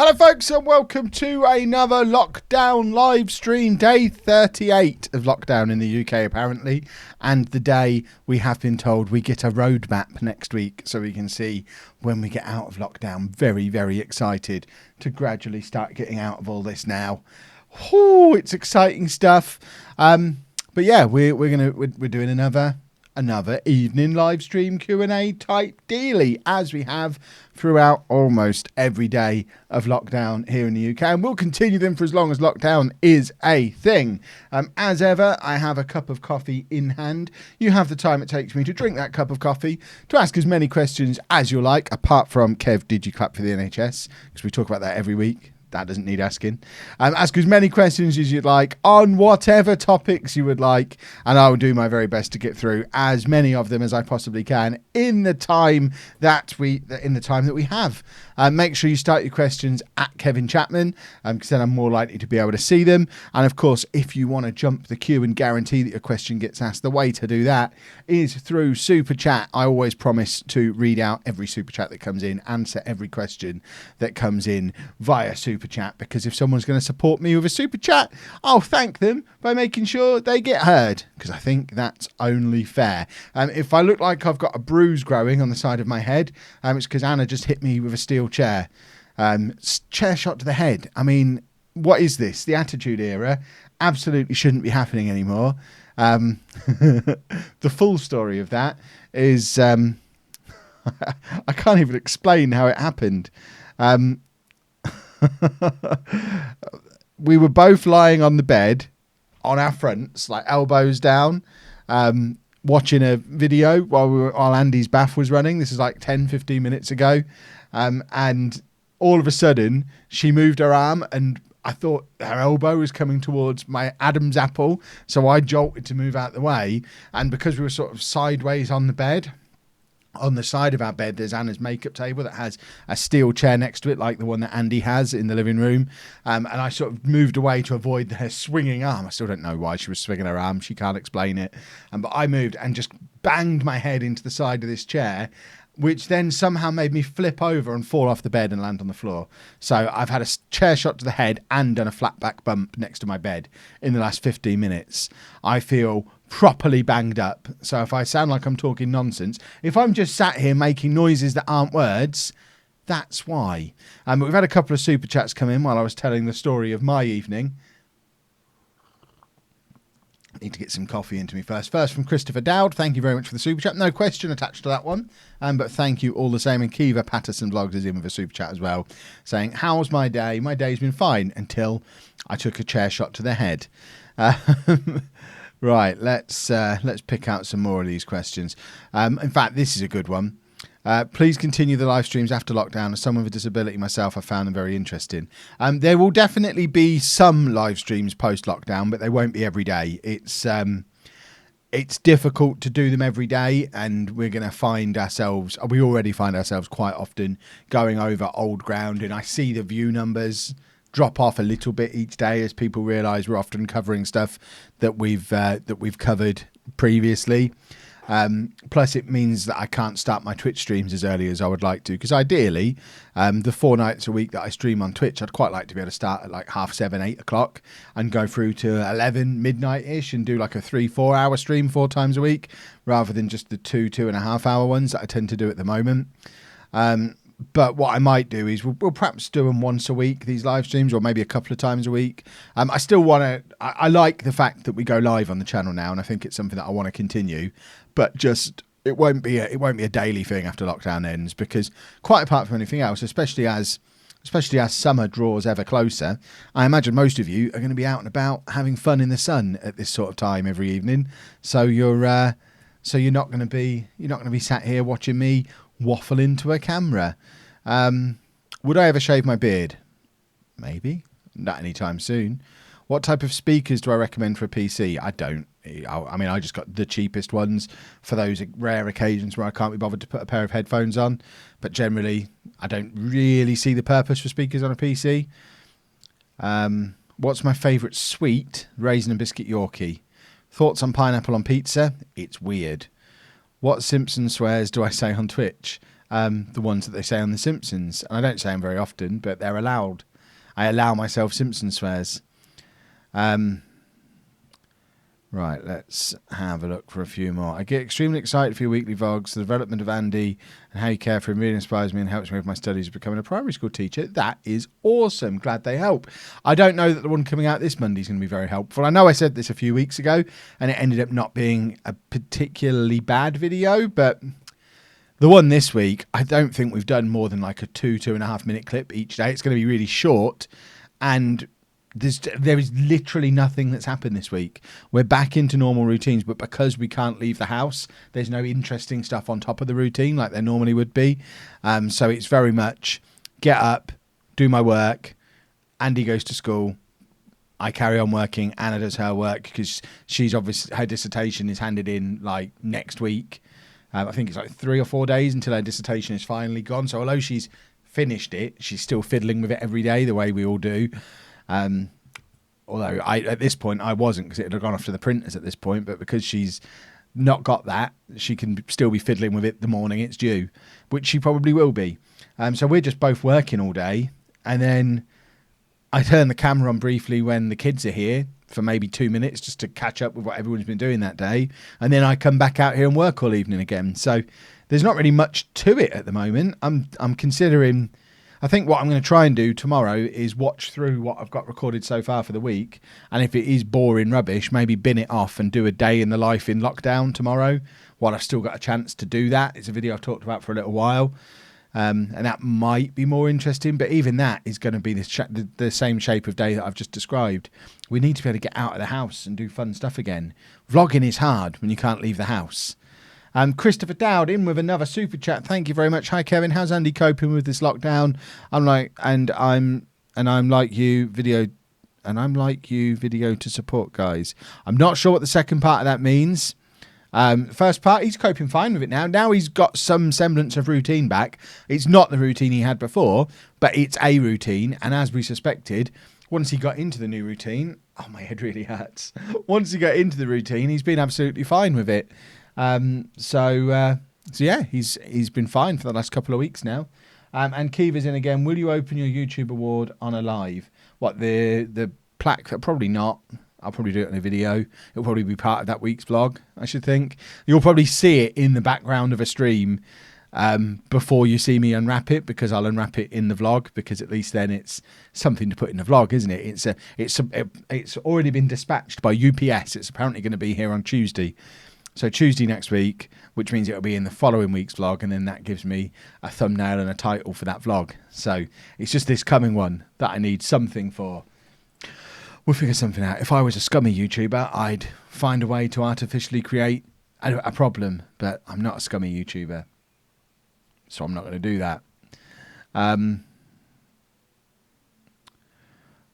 Hello folks and welcome to another lockdown live stream, day 38 of lockdown in the UK apparently, and the day we have been told we get a roadmap next week so we can see when we get out of lockdown. Very, very excited to gradually start getting out of all this now. Ooh, it's exciting stuff. But yeah, we're doing another evening live stream Q&A type dealy, as we have throughout almost every day of lockdown here in the UK, and we'll continue them for as long as lockdown is a thing. As ever, I have a cup of coffee in hand. You have the time it takes me to drink that cup of coffee to ask as many questions as you like, apart from Kev, did you clap for the NHS? Because we talk about that every week. That doesn't need asking. Ask as many questions as you'd like on whatever topics you would like, and I will do my very best to get through as many of them as I possibly can in the time that we have. Make sure you start your questions at Kevin Chapman, because then I'm more likely to be able to see them. And of course, if you want to jump the queue and guarantee that your question gets asked, the way to do that is through Super Chat. I always promise to read out every Super Chat that comes in, answer every question that comes in via Super Chat, because if someone's going to support me with a Super Chat, I'll thank them by making sure they get heard, because I think that's only fair. If I look like I've got a bruise growing on the side of my head, it's because Anna just hit me with a steel chair. Chair shot to the head. I mean, what is this? The Attitude Era absolutely shouldn't be happening anymore. The full story of that is I can't even explain how it happened. We were both lying on the bed on our fronts, like elbows down, watching a video while Andy's bath was running. This is like 10-15 minutes ago. And all of a sudden she moved her arm and I thought her elbow was coming towards my Adam's apple. So I jolted to move out the way. And because we were sort of sideways on the bed, on the side of our bed, there's Anna's makeup table that has a steel chair next to it, like the one that Andy has in the living room. And I sort of moved away to avoid her swinging arm. I still don't know why she was swinging her arm. She can't explain it. But I moved and just banged my head into the side of this chair, which then somehow made me flip over and fall off the bed and land on the floor. So I've had a chair shot to the head and done a flat back bump next to my bed in the last 15 minutes. I feel properly banged up. So if I sound like I'm talking nonsense, if I'm just sat here making noises that aren't words, that's why. We've had a couple of super chats come in while I was telling the story of my evening. Need to get some coffee into me first. First from Christopher Dowd. Thank you very much for the super chat. No question attached to that one, but thank you all the same. And Kiva Patterson Vlogs is in with a super chat as well, saying, how's my day? My day's been fine until I took a chair shot to the head. Right, let's pick out some more of these questions. In fact, this is a good one. Please continue the live streams after lockdown. As someone with a disability myself, I found them very interesting. There will definitely be some live streams post-lockdown, but they won't be every day. It's difficult to do them every day, and we're going to find ourselves, we already find ourselves quite often going over old ground, and I see the view numbers drop off a little bit each day as people realise we're often covering stuff that we've covered previously. Plus it means that I can't start my Twitch streams as early as I would like to, because ideally the 4 nights a week that I stream on Twitch, I'd quite like to be able to start at like 7:30, 8 o'clock and go through to 11 midnight-ish and do like a 3-4 hour stream 4 times a week, rather than just the 2.5 hour ones that I tend to do at the moment. But what I might do is we'll perhaps do them once a week, these live streams, or maybe a couple of times a week. I still want to, I like the fact that we go live on the channel now, and I think it's something that I want to continue, but just, it won't be a daily thing after lockdown ends, because quite apart from anything else, especially as summer draws ever closer, I imagine most of you are going to be out and about having fun in the sun at this sort of time every evening. So you're not going to be sat here watching me waffle into a camera. Would I ever shave my beard? Maybe. Not anytime soon. What type of speakers do I recommend for a PC? I don't. I mean, I just got the cheapest ones for those rare occasions where I can't be bothered to put a pair of headphones on. But generally, I don't really see the purpose for speakers on a PC. What's my favourite sweet? Raisin and biscuit Yorkie. Thoughts on pineapple on pizza? It's weird. What Simpson swears do I say on Twitch? the ones that they say on The Simpsons. And I don't say them very often, but they're allowed. I allow myself Simpson swears. Right, let's have a look for a few more. I get extremely excited for your weekly vlogs. The development of Andy and how you care for him really inspires me and helps me with my studies of becoming a primary school teacher. That is awesome. Glad they help. I don't know that the one coming out this Monday is going to be very helpful. I know I said this a few weeks ago and it ended up not being a particularly bad video, but the one this week, I don't think we've done more than like a 2.5 minute clip each day. It's going to be really short, and there is literally nothing that's happened this week. We're back into normal routines, but because we can't leave the house, there's no interesting stuff on top of the routine like there normally would be. So it's very much get up, do my work, Andy goes to school, I carry on working, Anna does her work because she's obviously, her dissertation is handed in like next week. I think it's like 3 or 4 days until her dissertation is finally gone. So although she's finished it, she's still fiddling with it every day the way we all do. Although at this point I wasn't, because it had gone off to the printers at this point, but because she's not got that, she can still be fiddling with it the morning it's due, which she probably will be. So we're just both working all day, and then I turn the camera on briefly when the kids are here for maybe 2 minutes just to catch up with what everyone's been doing that day, and then I come back out here and work all evening again. So there's not really much to it at the moment. I'm considering, I think what I'm going to try and do tomorrow is watch through what I've got recorded so far for the week, and if it is boring rubbish, maybe bin it off and do a day in the life in lockdown tomorrow while I've still got a chance to do that. It's a video I've talked about for a little while, and that might be more interesting, but even that is going to be the same shape of day that I've just described. We need to be able to get out of the house and do fun stuff again. Vlogging is hard when you can't leave the house. Christopher Dowd in with another super chat. Thank you very much. Hi Kevin, how's Andy coping with this lockdown? I'm like you, video to support, guys. I'm not sure what the second part of that means. First part, he's coping fine with it now. Now he's got some semblance of routine back. It's not the routine he had before, but it's a routine. And as we suspected, once he got into the new routine, oh, my head really hurts. Once he got into the routine, he's been absolutely fine with it. So yeah, he's been fine for the last couple of weeks now. And Kiva's in again. Will you open your YouTube award on a live? What, the plaque? Probably not. I'll probably do it in a video. It'll probably be part of that week's vlog, I should think. You'll probably see it in the background of a stream before you see me unwrap it, because I'll unwrap it in the vlog, because at least then it's something to put in the vlog, isn't it? It's already been dispatched by UPS. It's apparently going to be here on Tuesday. So Tuesday next week, which means it'll be in the following week's vlog, and then that gives me a thumbnail and a title for that vlog. So it's just this coming one that I need something for. We'll figure something out. If I was a scummy YouTuber, I'd find a way to artificially create a problem, but I'm not a scummy YouTuber, so I'm not going to do that.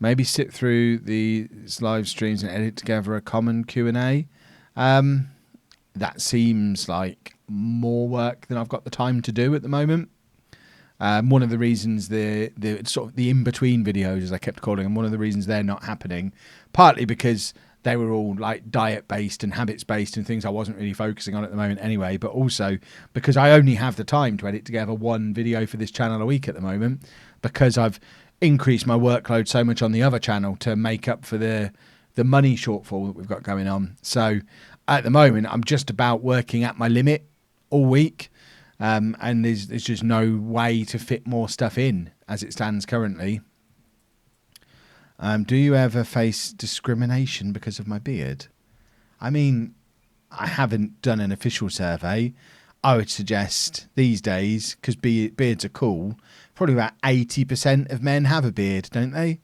Maybe sit through these live streams and edit together a common Q&A. That seems like more work than I've got the time to do at the moment. One of the reasons the sort of the in-between videos, as I kept calling them, one of the reasons they're not happening, partly because they were all like diet-based and habits-based and things I wasn't really focusing on at the moment anyway, but also because I only have the time to edit together one video for this channel a week at the moment, because I've increased my workload so much on the other channel to make up for the money shortfall that we've got going on. So at the moment, I'm just about working at my limit all week. And there's just no way to fit more stuff in as it stands currently. Do you ever face discrimination because of my beard? I mean, I haven't done an official survey. I would suggest these days, because beards are cool, probably about 80% of men have a beard, don't they?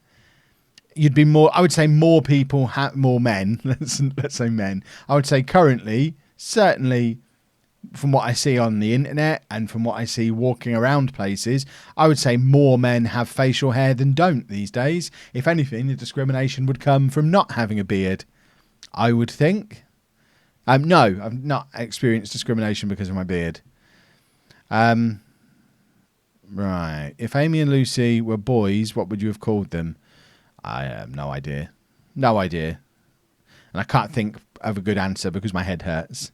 You'd be more, I would say more people have, more men, let's say men. I would say currently, certainly, from what I see on the internet and from what I see walking around places, I would say more men have facial hair than don't these days. If anything, the discrimination would come from not having a beard, I would think. No, I've not experienced discrimination because of my beard. Right. If Amy and Lucy were boys, what would you have called them? I have no idea. No idea. And I can't think of a good answer because my head hurts.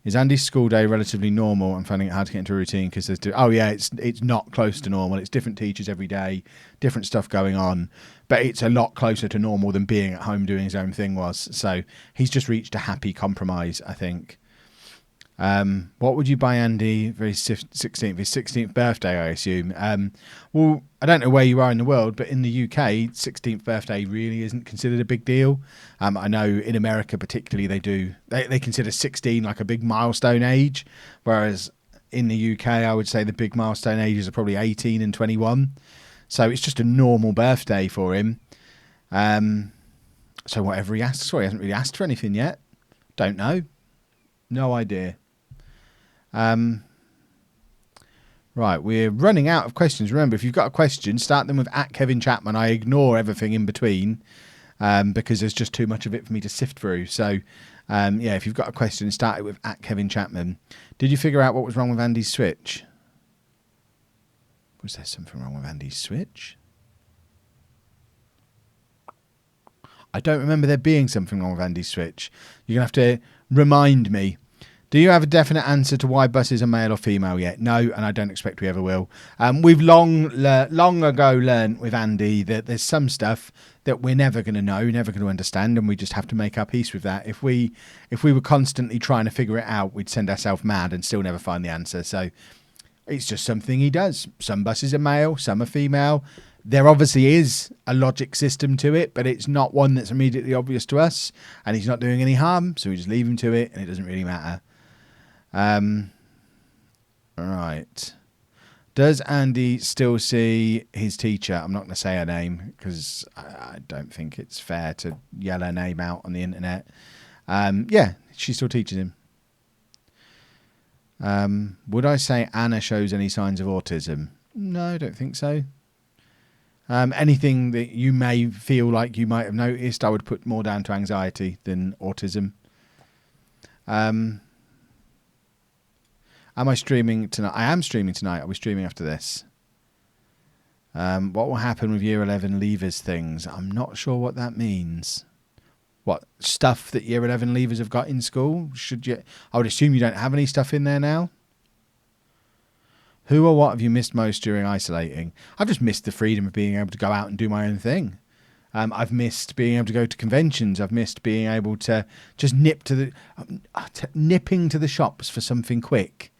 Is Andy's school day relatively normal? I'm finding it hard to get into a routine because there's... Oh, yeah, it's not close to normal. It's different teachers every day, different stuff going on. But it's a lot closer to normal than being at home doing his own thing was. So he's just reached a happy compromise, I think. What would you buy Andy for his 16th birthday, I assume? Well, I don't know where you are in the world, but in the UK, 16th birthday really isn't considered a big deal. I know in America particularly they consider 16 like a big milestone age, whereas in the UK I would say the big milestone ages are probably 18 and 21. So it's just a normal birthday for him. So whatever he asks for, he hasn't really asked for anything yet. Don't know. No idea. Right, we're running out of questions. Remember, if you've got a question, start them with @KevinChapman. I ignore everything in between because there's just too much of it for me to sift through. So, if you've got a question, start it with @KevinChapman. Did you figure out what was wrong with Andy's Switch? Was there something wrong with Andy's Switch? I don't remember there being something wrong with Andy's Switch. You're going to have to remind me. Do you have a definite answer to why buses are male or female yet? No, and I don't expect we ever will. We've long ago learnt with Andy that there's some stuff that we're never going to know, never going to understand, and we just have to make our peace with that. If we were constantly trying to figure it out, we'd send ourselves mad and still never find the answer. So it's just something he does. Some buses are male, some are female. There obviously is a logic system to it, but it's not one that's immediately obvious to us, and he's not doing any harm, so we just leave him to it, and it doesn't really matter. Right. Does Andy still see his teacher? I'm not going to say her name because I don't think it's fair to yell her name out on the internet. Yeah, she still teaches him. Would I say Anna shows any signs of autism? No, I don't think so. Anything that you may feel like you might have noticed, I would put more down to anxiety than autism. Am I streaming tonight? I am streaming tonight. I'll be streaming after this. What will happen with Year 11 leavers things? I'm not sure what that means. What, stuff that Year 11 leavers have got in school? I would assume you don't have any stuff in there now. Who or what have you missed most during isolating? I've just missed the freedom of being able to go out and do my own thing. I've missed being able to go to conventions. I've missed being able to just nipping to the shops for something quick.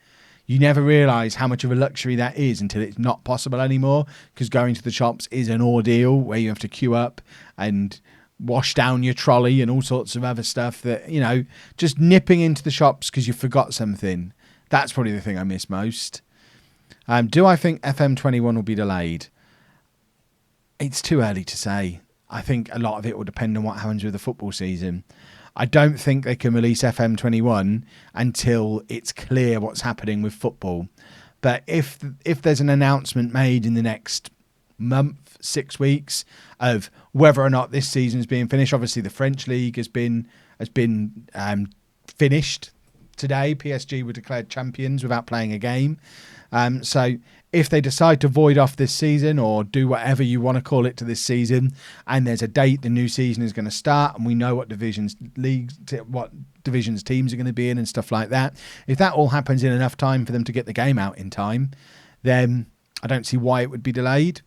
You never realise how much of a luxury that is until it's not possible anymore, because going to the shops is an ordeal where you have to queue up and wash down your trolley and all sorts of other stuff that, just nipping into the shops because you forgot something. That's probably the thing I miss most. Do I think FM21 will be delayed? It's too early to say. I think a lot of it will depend on what happens with the football season. I don't think they can release FM21 until it's clear what's happening with football. But if there's an announcement made in the next month, 6 weeks, of whether or not this season's being finished, obviously the French league has been finished today. PSG were declared champions without playing a game. So if they decide to void off this season or do whatever you want to call it to this season, and there's a date the new season is going to start, and we know what divisions teams are going to be in and stuff like that, if that all happens in enough time for them to get the game out in time, then I don't see why it would be delayed.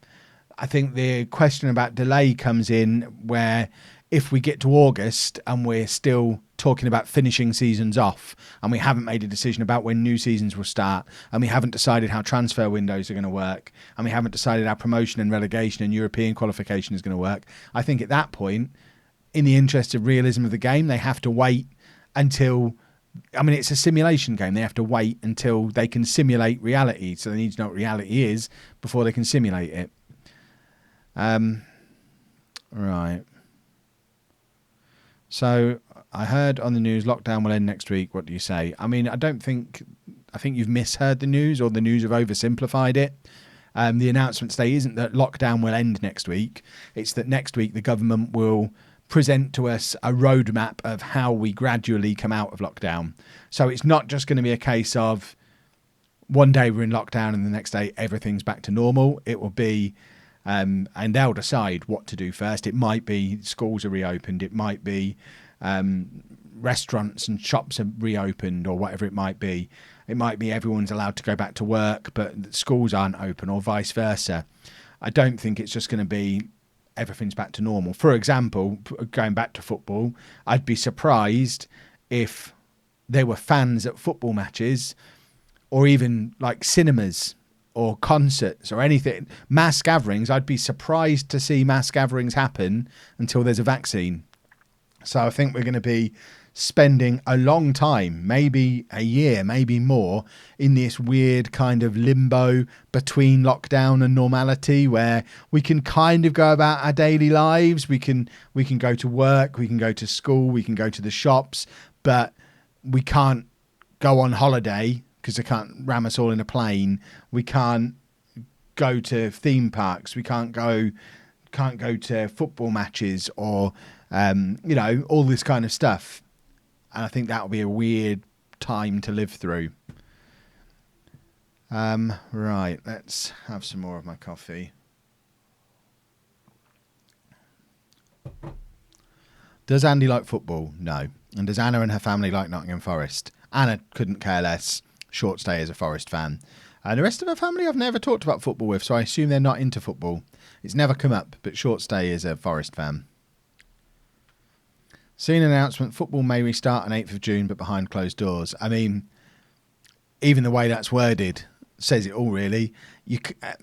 I think the question about delay comes in where if we get to August and we're still talking about finishing seasons off and we haven't made a decision about when new seasons will start, and we haven't decided how transfer windows are going to work, and we haven't decided how promotion and relegation and European qualification is going to work, I think at that point, in the interest of realism of the game, they have to wait until... it's a simulation game. They have to wait until they can simulate reality. So they need to know what reality is before they can simulate it. Right. So I heard on the news lockdown will end next week. What do you say? I think you've misheard the news, or the news have oversimplified it. The announcement today isn't that lockdown will end next week. It's that next week the government will present to us a roadmap of how we gradually come out of lockdown. So it's not just going to be a case of one day we're in lockdown and the next day everything's back to normal. It will be, and they'll decide what to do first. It might be schools are reopened. It might be restaurants and shops are reopened or whatever it might be. It might be everyone's allowed to go back to work, but schools aren't open, or vice versa. I don't think it's just going to be everything's back to normal. For example, going back to football, I'd be surprised if there were fans at football matches, or even like cinemas or concerts or anything, mass gatherings. I'd be surprised to see mass gatherings happen until there's a vaccine. So I think we're going to be spending a long time, maybe a year, maybe more, in this weird kind of limbo between lockdown and normality, where we can kind of go about our daily lives. We can go to work, we can go to school, we can go to the shops, but we can't go on holiday because they can't ram us all in a plane. We can't go to theme parks. We can't go to football matches or all this kind of stuff. And I think that'll be a weird time to live through. Right, let's have some more of my coffee. Does Andy like football? No. And does Anna and her family like Nottingham Forest? Anna couldn't care less. Short stay as a Forest fan. The rest of her family I've never talked about football with, so I assume they're not into football. It's never come up, but Short stay is a Forest fan. Seen an announcement, football may restart on 8th of June, but behind closed doors. I mean, even the way that's worded says it all, really.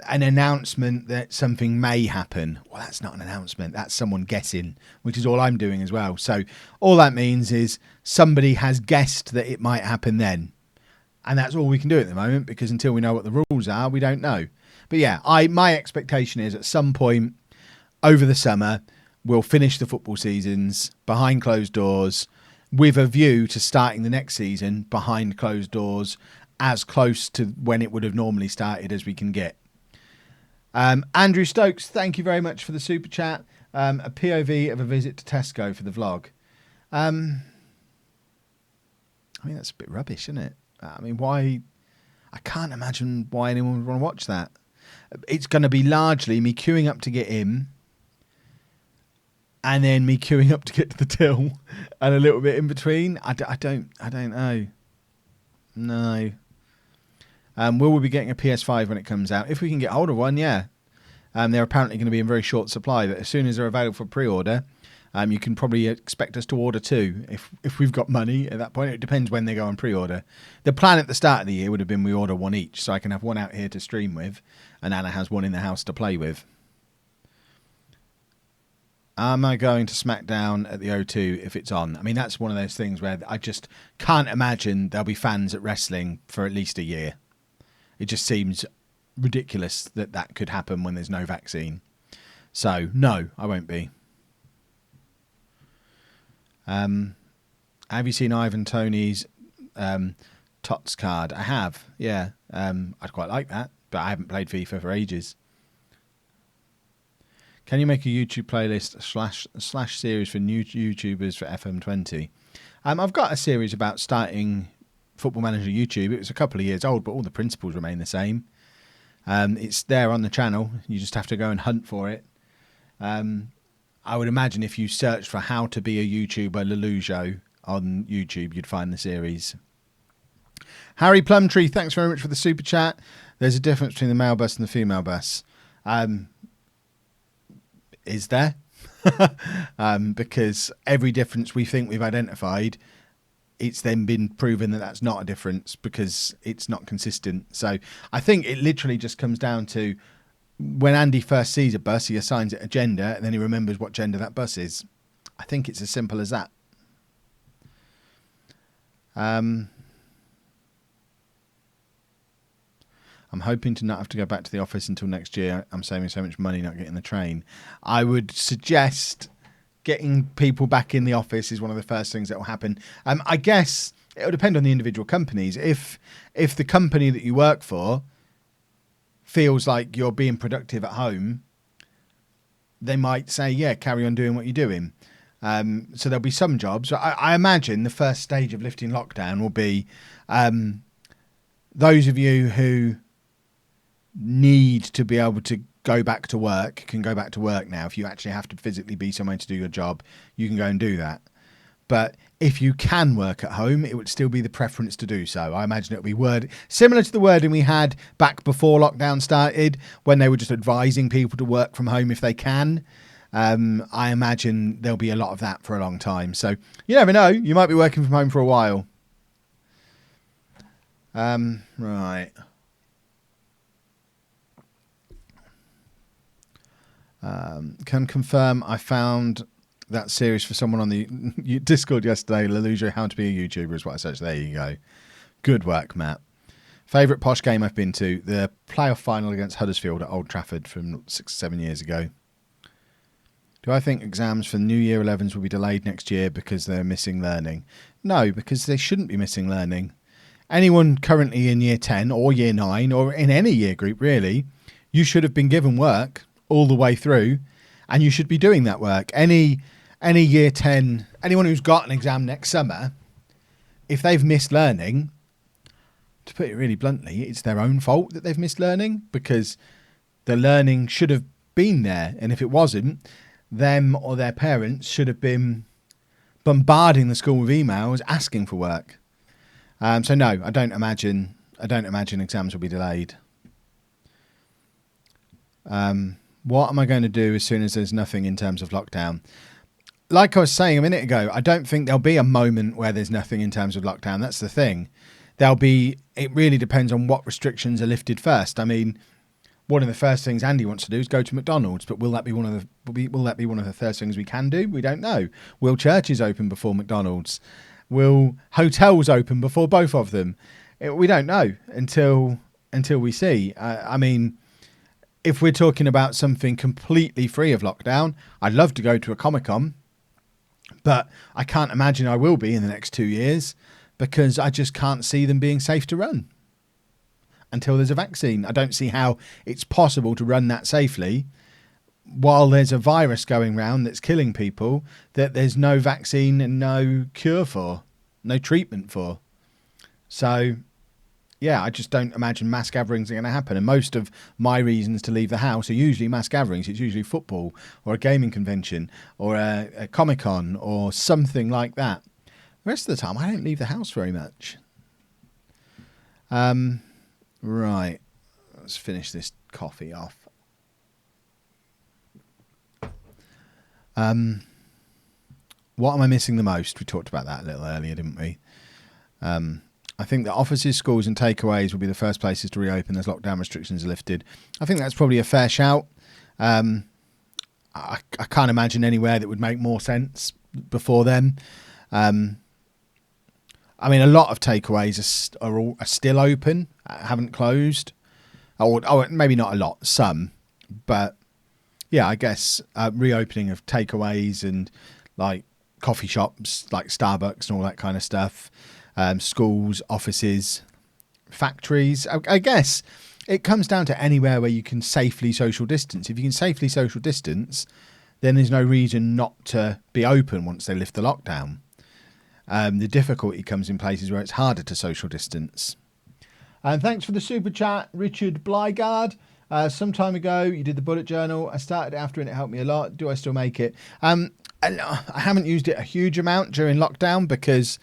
An announcement that something may happen. Well, that's not an announcement. That's someone guessing, which is all I'm doing as well. So all that means is somebody has guessed that it might happen then. And that's all we can do at the moment, because until we know what the rules are, we don't know. But yeah, my expectation is at some point over the summer, we'll finish the football seasons behind closed doors with a view to starting the next season behind closed doors, as close to when it would have normally started as we can get. Andrew Stokes, thank you very much for the super chat. A POV of a visit to Tesco for the vlog. I mean, that's a bit rubbish, isn't it? I mean, why? I can't imagine why anyone would want to watch that. It's going to be largely me queuing up to get in, and then me queuing up to get to the till, and a little bit in between. I don't know. No. Will we be getting a PS5 when it comes out? If we can get hold of one, yeah. They're apparently going to be in very short supply, but as soon as they're available for pre-order, you can probably expect us to order two if we've got money at that point. It depends when they go on pre-order. The plan at the start of the year would have been we order one each, so I can have one out here to stream with, and Anna has one in the house to play with. Am I going to SmackDown at the O2 if it's on? I mean, that's one of those things where I just can't imagine there'll be fans at wrestling for at least a year. It just seems ridiculous that could happen when there's no vaccine. So, no, I won't be. Have you seen Ivan Toney's Tots card? I have, yeah. I'd quite like that, but I haven't played FIFA for ages. Can you make a YouTube playlist slash series for new YouTubers for FM20? I've got a series about starting Football Manager YouTube. It was a couple of years old, but all the principles remain the same. It's there on the channel. You just have to go and hunt for it. I would imagine if you search for how to be a YouTuber lollujo on YouTube, you'd find the series. Harry Plumtree, thanks very much for the super chat. There's a difference between the male bus and the female bus. Is there? Because every difference we think we've identified, it's then been proven that that's not a difference because it's not consistent. So I think it literally just comes down to when Andy first sees a bus, he assigns it a gender and then he remembers what gender that bus is. I think it's as simple as that. I'm hoping to not have to go back to the office until next year. I'm saving so much money not getting the train. I would suggest getting people back in the office is one of the first things that will happen. I guess it will depend on the individual companies. If the company that you work for feels like you're being productive at home, they might say, yeah, carry on doing what you're doing. So there'll be some jobs. I imagine the first stage of lifting lockdown will be those of you who need to be able to go back to work can go back to work now. If you actually have to physically be somewhere to do your job, you can go and do that. But if you can work at home, it would still be the preference to do so. I imagine it'll be word similar to the wording we had back before lockdown started, when they were just advising people to work from home if they can. I imagine there'll be a lot of that for a long time. So you never know. You might be working from home for a while. Right. Can confirm I found that series for someone on the Discord yesterday. Lollujo, How to Be a YouTuber is what I searched. There you go. Good work, Matt. Favourite posh game I've been to? The playoff final against Huddersfield at Old Trafford from 6-7 years ago. Do I think exams for New Year 11s will be delayed next year because they're missing learning? No, because they shouldn't be missing learning. Anyone currently in Year 10 or Year 9 or in any year group, really, you should have been given work all the way through, and you should be doing that work. Any Year 10, anyone who's got an exam next summer, if they've missed learning, to put it really bluntly, it's their own fault that they've missed learning, because the learning should have been there. And if it wasn't, them or their parents should have been bombarding the school with emails asking for work. So no, I don't imagine exams will be delayed. What am I going to do as soon as there's nothing in terms of lockdown? Like I was saying a minute ago, I don't think there'll be a moment where there's nothing in terms of lockdown. That's the thing. It really depends on what restrictions are lifted first. I mean, one of the first things Andy wants to do is go to McDonald's, but will that be one of the first things we can do? We don't know. Will churches open before McDonald's? Will hotels open before both of them? We don't know until we see. I mean, if we're talking about something completely free of lockdown, I'd love to go to a Comic-Con, but I can't imagine I will be in the next 2 years, because I just can't see them being safe to run until there's a vaccine. I don't see how it's possible to run that safely while there's a virus going around that's killing people that there's no vaccine and no cure for, no treatment for. So yeah, I just don't imagine mass gatherings are going to happen. And most of my reasons to leave the house are usually mass gatherings. It's usually football or a gaming convention or a Comic-Con or something like that. The rest of the time, I don't leave the house very much. Right. Let's finish this coffee off. What am I missing the most? We talked about that a little earlier, didn't we? I think that offices, schools and takeaways will be the first places to reopen as lockdown restrictions are lifted. I think that's probably a fair shout. I can't imagine anywhere that would make more sense before then. I mean, a lot of takeaways are still open, haven't closed. Or maybe not a lot, some. But yeah, I guess reopening of takeaways and like coffee shops like Starbucks and all that kind of stuff. Schools, offices, factories. I guess it comes down to anywhere where you can safely social distance. If you can safely social distance, then there's no reason not to be open once they lift the lockdown. The difficulty comes in places where it's harder to social distance. And thanks for the super chat, Richard Blygard. Some time ago, you did the bullet journal. I started after and it helped me a lot. Do I still make it? I haven't used it a huge amount during lockdown because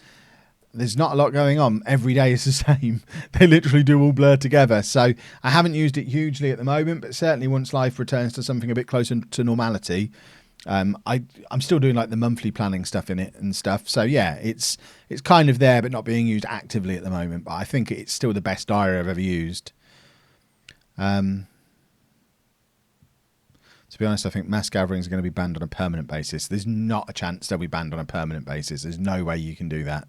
there's not a lot going on. Every day is the same. They literally do all blur together. So I haven't used it hugely at the moment, but certainly once life returns to something a bit closer to normality, I'm still doing like the monthly planning stuff in it and stuff. So yeah, it's kind of there, but not being used actively at the moment. But I think it's still the best diary I've ever used. To be honest, I think mass gatherings are going to be banned on a permanent basis. There's not a chance they'll be banned on a permanent basis. There's no way you can do that.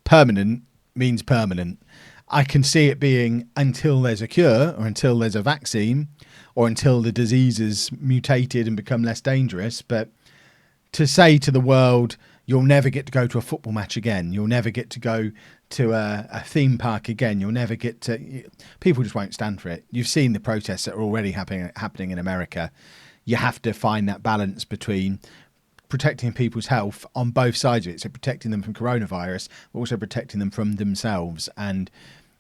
Permanent means permanent. I can see it being until there's a cure or until there's a vaccine or until the disease is mutated and become less dangerous. But to say to the world, you'll never get to go to a football match again. You'll never get to go to a theme park again. You'll never get to... People just won't stand for it. You've seen the protests that are already happening in America. You have to find that balance between protecting people's health on both sides of it. So protecting them from coronavirus, but also protecting them from themselves. And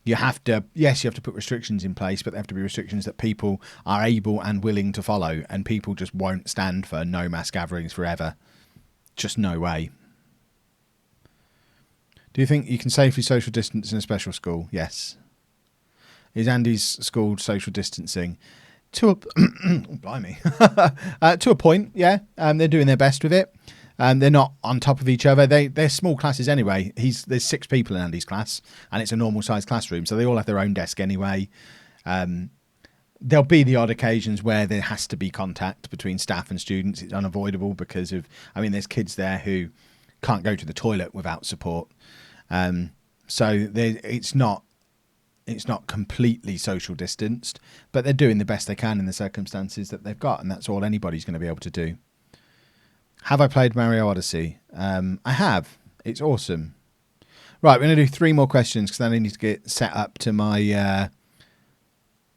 you have to put restrictions in place, but they have to be restrictions that people are able and willing to follow. And people just won't stand for no mass gatherings forever. Just no way. Do you think you can safely social distance in a special school? Yes. Is Andy's school social distancing? To a oh, blimey. To a point, yeah. They're doing their best with it. They're not on top of each other. They're small classes anyway. There's 6 people in Andy's class, and it's a normal sized classroom, so they all have their own desk anyway. There'll be the odd occasions where there has to be contact between staff and students. It's unavoidable because there's kids there who can't go to the toilet without support. So it's not completely social distanced, but they're doing the best they can in the circumstances that they've got, and that's all anybody's going to be able to do. Have I played Mario Odyssey? I have. It's awesome. Right, we're going to do 3 more questions because then I need to get set up to my...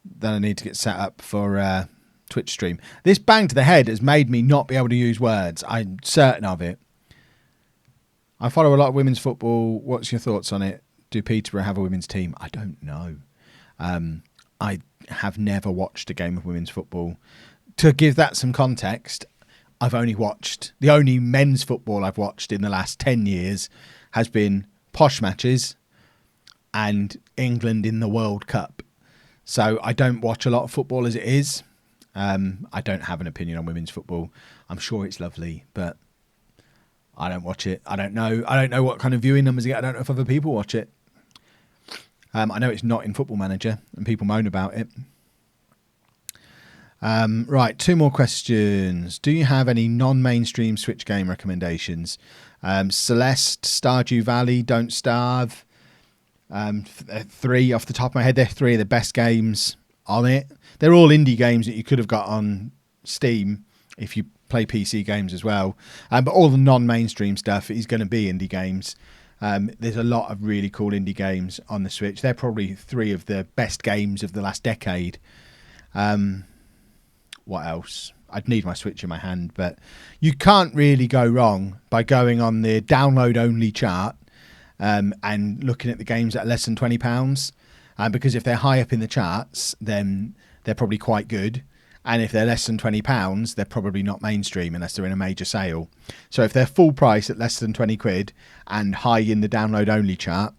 then I need to get set up for Twitch stream. This bang to the head has made me not be able to use words. I'm certain of it. I follow a lot of women's football. What's your thoughts on it? Do Peterborough have a women's team? I don't know. I have never watched a game of women's football. To give that some context, I've only watched... The only men's football I've watched in the last 10 years has been posh matches and England in the World Cup. So I don't watch a lot of football as it is. I don't have an opinion on women's football. I'm sure it's lovely, but I don't watch it. I don't know what kind of viewing numbers you get. I don't know if other people watch it. I know it's not in Football Manager, and people moan about it. Right, 2 more questions. Do you have any non-mainstream Switch game recommendations? Celeste, Stardew Valley, Don't Starve. 3 off the top of my head. They're 3 of the best games on it. They're all indie games that you could have got on Steam if you play PC games as well. But all the non-mainstream stuff is going to be indie games. There's a lot of really cool indie games on the Switch. They're probably 3 of the best games of the last decade. What else? I'd need my Switch in my hand, but you can't really go wrong by going on the download-only chart and looking at the games that are less than £20. Because if they're high up in the charts, then they're probably quite good. And if they're less than £20, they're probably not mainstream unless they're in a major sale. So if they're full price at less than 20 quid and high in the download only chart,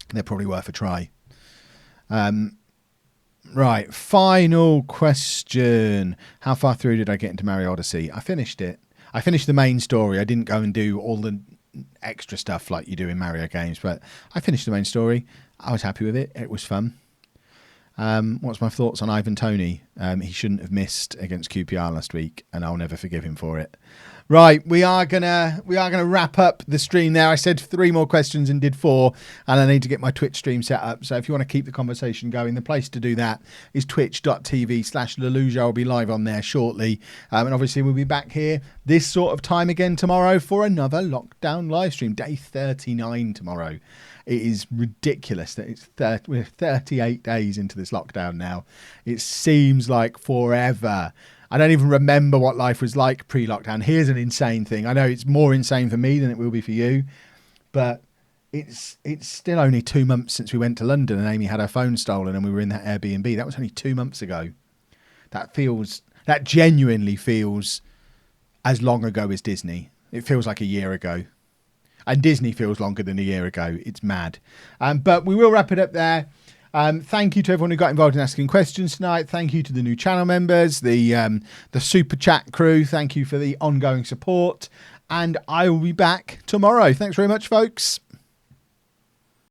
they're probably worth a try. Right, final question. How far through did I get into Mario Odyssey? I finished it. I finished the main story. I didn't go and do all the extra stuff like you do in Mario games, but I finished the main story. I was happy with it. It was fun. What's my thoughts on Ivan Toney? He shouldn't have missed against QPR last week, and I'll never forgive him for it. Right, we are gonna wrap up the stream there. I said 3 more questions and did 4, and I need to get my Twitch stream set up. So if you want to keep the conversation going, the place to do that is twitch.tv/lollujo. I'll be live on there shortly, and obviously we'll be back here this sort of time again tomorrow for another lockdown live stream, day 39 tomorrow. It is ridiculous that we're 38 days into this lockdown now. It seems like forever. I don't even remember what life was like pre-lockdown. Here's an insane thing. I know it's more insane for me than it will be for you, but it's still only 2 months since we went to London and Amy had her phone stolen and we were in that Airbnb. That was only 2 months ago. That genuinely feels as long ago as Disney. It feels like a year ago. And Disney feels longer than a year ago. It's mad. But we will wrap it up there. Thank you to everyone who got involved in asking questions tonight. Thank you to the new channel members, the super chat crew. Thank you for the ongoing support. And I will be back tomorrow. Thanks very much, folks.